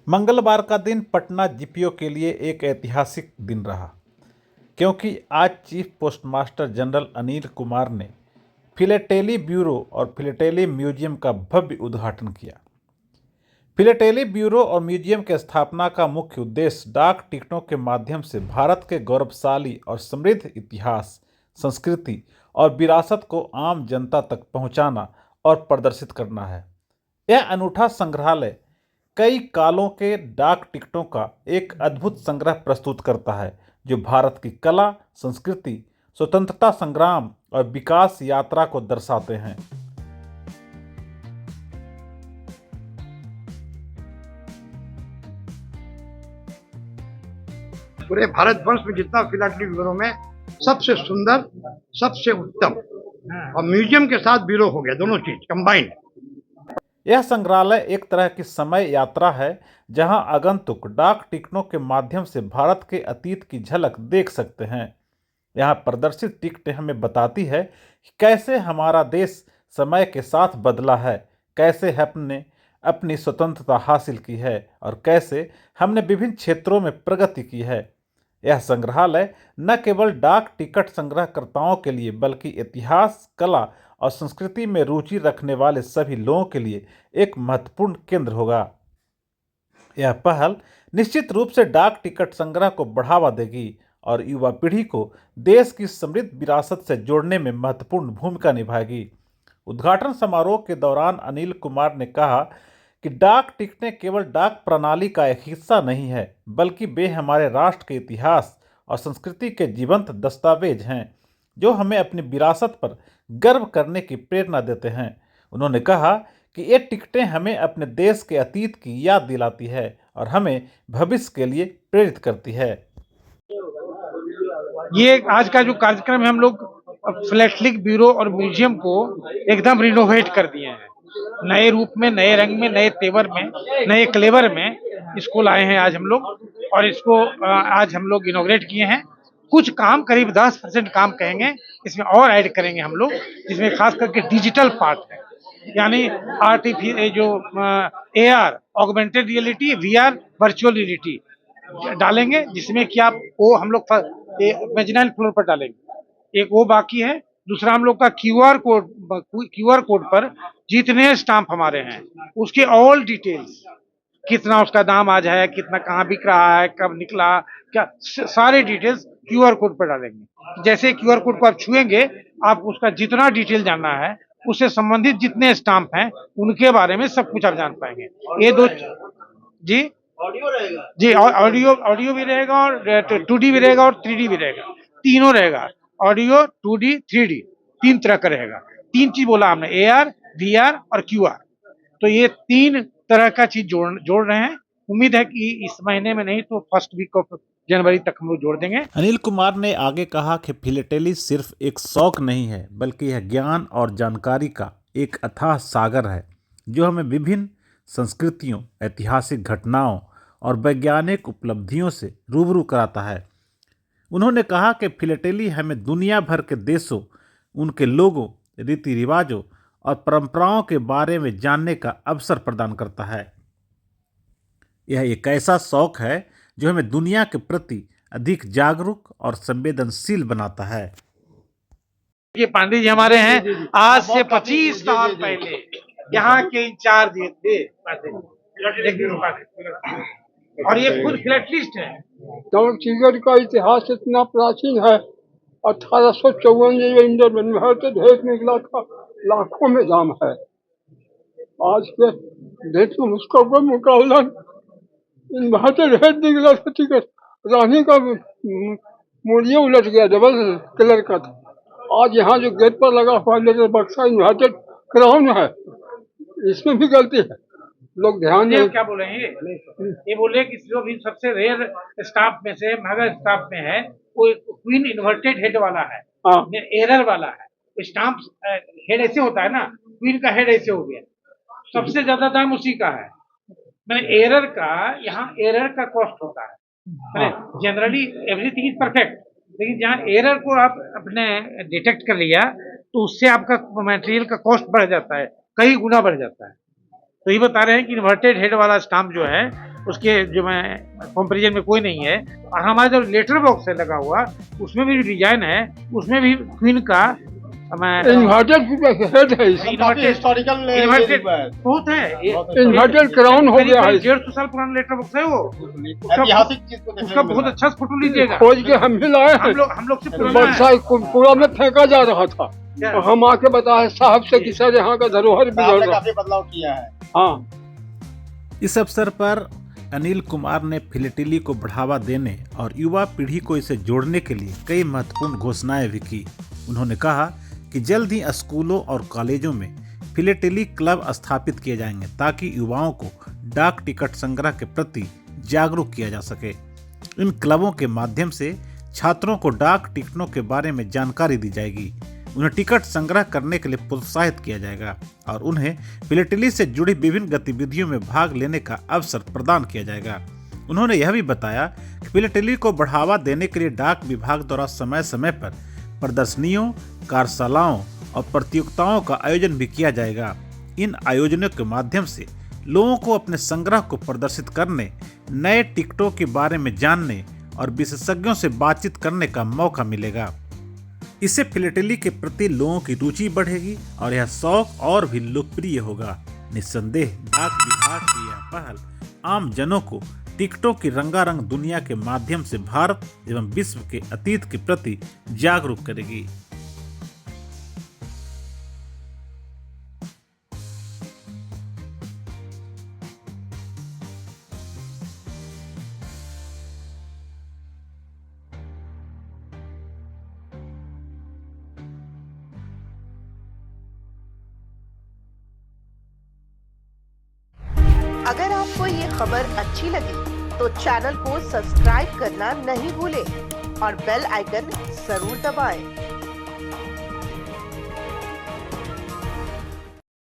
मंगलवार का दिन पटना जीपीओ के लिए एक ऐतिहासिक दिन रहा, क्योंकि आज chief postmaster general Anil Kumar ने फिलेटेली ब्यूरो और फिलेटेली म्यूजियम का भव्य उद्घाटन किया। फिलेटेली ब्यूरो और म्यूजियम की स्थापना का मुख्य उद्देश्य डाक टिकटों के माध्यम से भारत के गौरवशाली और समृद्ध इतिहास, संस्कृति और विरासत को आम जनता तक पहुंचाना और प्रदर्शित करना है। यह अनूठा संग्रहालय कई कालों के डाक टिकटों का एक अद्भुत संग्रह प्रस्तुत करता है, जो भारत की कला, संस्कृति, स्वतंत्रता संग्राम और विकास यात्रा को दर्शाते हैं। पूरे भारतवर्ष में जितना फिलाटेली ब्यूरो में सबसे सुंदर, सबसे उत्तम और म्यूजियम के साथ ब्यूरो हो गया, दोनों चीज कंबाइंड। यह संग्रहालय एक तरह की समय यात्रा है, जहां आगंतुक डाक टिकटों के माध्यम से भारत के अतीत की झलक देख सकते हैं। यहाँ प्रदर्शित टिकटें हमें बताती है कि कैसे हमारा देश समय के साथ बदला है, कैसे हमने अपनी स्वतंत्रता हासिल की है और कैसे हमने विभिन्न क्षेत्रों में प्रगति की है। यह संग्रहालय न केवल डाक टिकट संग्रहकर्ताओं के लिए, बल्कि इतिहास, कला और संस्कृति में रुचि रखने वाले सभी लोगों के लिए एक महत्वपूर्ण केंद्र होगा। यह पहल निश्चित रूप से डाक टिकट संग्रह को बढ़ावा देगी और युवा पीढ़ी को देश की समृद्ध विरासत से जोड़ने में महत्वपूर्ण भूमिका निभाएगी। उद्घाटन समारोह के दौरान अनिल कुमार ने कहा कि डाक टिकटें केवल डाक प्रणाली का एक हिस्सा नहीं है, बल्कि वे हमारे राष्ट्र के इतिहास और संस्कृति के जीवंत दस्तावेज हैं, जो हमें अपनी विरासत पर गर्व करने की प्रेरणा देते हैं। उन्होंने कहा कि ये टिकटें हमें अपने देश के अतीत की याद दिलाती है और हमें भविष्य के लिए प्रेरित करती है। ये आज का जो कार्यक्रम है, हम लोग फिलेटेली ब्यूरो और म्यूजियम को एकदम रिनोवेट कर दिए हैं। नए रूप में, नए रंग में, नए तेवर में, नए क्लेवर में इसको लाए हैं आज हम लोग, और इसको आज हम लोग इनॉग्रेट किए हैं। कुछ काम, करीब 10% काम कहेंगे, इसमें और ऐड करेंगे हम लोग, जिसमें खास करके डिजिटल पार्ट है, यानी आर्टिफिशियल जो AR augmented reality, VR virtual reality डालेंगे, जिसमें कि आप वो हम लोग इमेजिनरी फ्लोर पर डालेंगे। एक वो बाकी है। दूसरा, हम लोग का क्यूआर कोड पर जितने स्टाम्प हमारे हैं उसके ऑल डिटेल्स, कितना उसका दाम आज है, कितना कहाँ बिक रहा है, कब निकला, क्या, सारे डिटेल्स क्यूआर कोड पर डालेंगे। जैसे क्यूआर कोड को आप छुएंगे, आप उसका जितना डिटेल जानना है, उससे संबंधित जितने स्टाम्प हैं उनके बारे में सब कुछ आप जान पाएंगे। ये दो जी ऑडियो रहेगा जी, ऑडियो भी रहेगा और 2D भी रहेगा और 3D भी रहेगा, तीनों रहेगा। ऑडियो, 2D, 3D, तीन तरह का रहेगा। तीन चीज बोला हमने, AR, VR और QR। तो ये तीन तरह का चीज जोड़ रहे हैं। उम्मीद है कि इस महीने में नहीं तो फर्स्ट वीक ऑफ जनवरी तक हम लोग जोड़ देंगे। अनिल कुमार ने आगे कहा कि फिलेटेली सिर्फ एक शौक नहीं है, बल्कि यह ज्ञान और जानकारी का एक अथाह सागर है, जो हमें विभिन्न संस्कृतियों, ऐतिहासिक घटनाओं और वैज्ञानिक उपलब्धियों से रूबरू कराता है। उन्होंने कहा कि फिलेटेली हमें दुनिया भर के देशों, उनके लोगों, रीति रिवाजों और परंपराओं के बारे में जानने का अवसर प्रदान करता है। यह एक ऐसा शौक है जो हमें दुनिया के प्रति अधिक जागरूक और संवेदनशील बनाता है। ये पांडे जी हमारे हैं, आज से 25 साल पहले यहाँ के इंचार्ज थे और ये खुद फिलेटलिस्ट है। डाक टिकट का इतिहास इतना प्राचीन है। 1854 में ये इन्वर्टेड हेड निकला था, लाखों में दाम है। आज के डेट में उसका कोई मुकाबला, इन्वर्टेड हेड निकला था टिकट, रानी का मूल्य उलट गया, डबल कलर का था। आज यहाँ जो गेट पर लगा हुआ लेटर बक्सा इन्वर्टेड क्राउन है, इसमें भी गलती है। लोग ध्यान दें। क्या बोले ये बोले कि जो भी सबसे रेयर स्टाफ में से, महंगा स्टाफ में है, वो क्वीन इन्वर्टेड हेड वाला है, एरर वाला है। स्टाम्प हेड ऐसे होता है ना, क्वीन का हेड ऐसे हो गया, सबसे ज्यादा दाम उसी का है। मैंने एरर का, यहाँ एरर का कॉस्ट होता है। मैंने जनरली एवरीथिंग इज परफेक्ट, लेकिन जहाँ एरर को आप अपने डिटेक्ट कर लिया तो उससे आपका मटेरियल का कॉस्ट बढ़ जाता है, कई गुना बढ़ जाता है। तो ये बता रहे हैं कि इन्वर्टेड हेड वाला स्टाम्प जो है उसके जो मैं कंपैरिजन में कोई नहीं है। और हमारा जो लेटर बॉक्स है लगा हुआ, उसमें भी डिजाइन है, उसमें भी क्वीन का इन्वर्टेड हेड है इसका। हिस्टोरिकल इन्वर्टेड बहुत है, इन्वर्टेड क्राउन हो गया है। 150 साल पुराना लेटर बॉक्स है वो। ऐतिहासिक चीज को उसका बहुत अच्छा फोटो लीजिएगा। खोज के हम भी लाए हैं। हम लोग से पुराना है। बरसा कूड़ा में फेंका जा रहा था, तो हम आके बताए साहब से कि सर यहाँ का धरोहर बिगड़ रहा। काफी बदलाव किया है। हाँ, इस अवसर पर अनिल कुमार ने फिलेटेली को बढ़ावा देने और युवा पीढ़ी को इसे जोड़ने के लिए कई महत्वपूर्ण घोषणाएं भी की। उन्होंने कहा कि जल्द ही स्कूलों और कॉलेजों में फिलेटेली क्लब स्थापित किए जाएंगे ताकि युवाओं को डाक टिकट संग्रह के प्रति जागरूक किया जा सके। इन क्लबों के माध्यम से छात्रों को डाक टिकटों के बारे में जानकारी दी जाएगी, उन्हें टिकट संग्रह करने के लिए प्रोत्साहित किया जाएगा और उन्हें फिलेटेली से जुड़ी विभिन्न गतिविधियों में भाग लेने का अवसर प्रदान किया जाएगा। उन्होंने यह भी बताया कि फिलेटेली को बढ़ावा देने के लिए डाक विभाग द्वारा समय समय पर प्रदर्शनियों, कार्यशालाओं और प्रतियोगिताओं का आयोजन भी किया जाएगा। इन आयोजनों के माध्यम से लोगों को अपने संग्रह को प्रदर्शित करने, नए टिकटों के बारे में जानने और विशेषज्ञों से बातचीत करने का मौका मिलेगा। इससे फिलेटेली के प्रति लोगों की रुचि बढ़ेगी और यह शौक और भी लोकप्रिय होगा। निस्संदेह डाक विभाग की यह पहल आम जनों को टिकटों की रंगारंग दुनिया के माध्यम से भारत एवं विश्व के अतीत के प्रति जागरूक करेगी। अगर आपको ये खबर अच्छी लगी तो चैनल को सब्सक्राइब करना नहीं भूलें और बेल आइकन जरूर दबाएं।